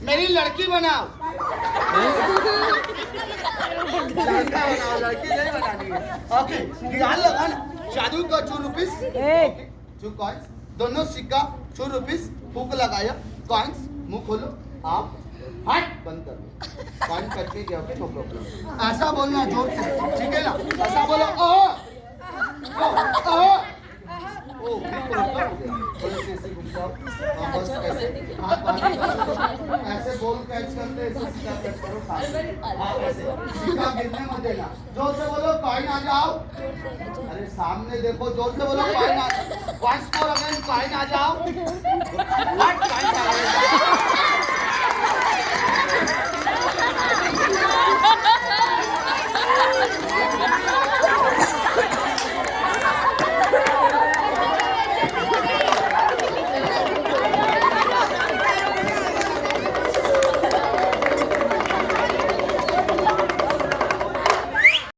मेरी लड़की बनाओ। लड़का बनाओ, लड़की नहीं बनानी है। ओके, ध्यान लगा ना। जादू का 2 रुपीस, 2 कॉइन्स, दोनों सिक्का 2 रुपीस, हुक लगाया, कॉइन्स, मुंह खोलो, आप हट बंद कर दो, कॉइन कट के गया, ओके नो प्रॉब्लम। ऐसा बोलना जोर से, ठीक है ना? ऐसा बोलो ओ बिल्कुल ऊपर हो गया, थोड़े से ऐसे घुमाओ, बस ऐसे हाथ बाहर निकालो, ऐसे बॉल कैच करते, ऐसे सीधा कैच करो सामने, हाँ ऐसे, सीधा गिरने मत देना, जोर से बोलो कॉइन आ जाओ, अरे सामने देखो, जोर से बोलो कॉइन आ, once more again कॉइन आ जाओ, हट कॉइन आ जाओ।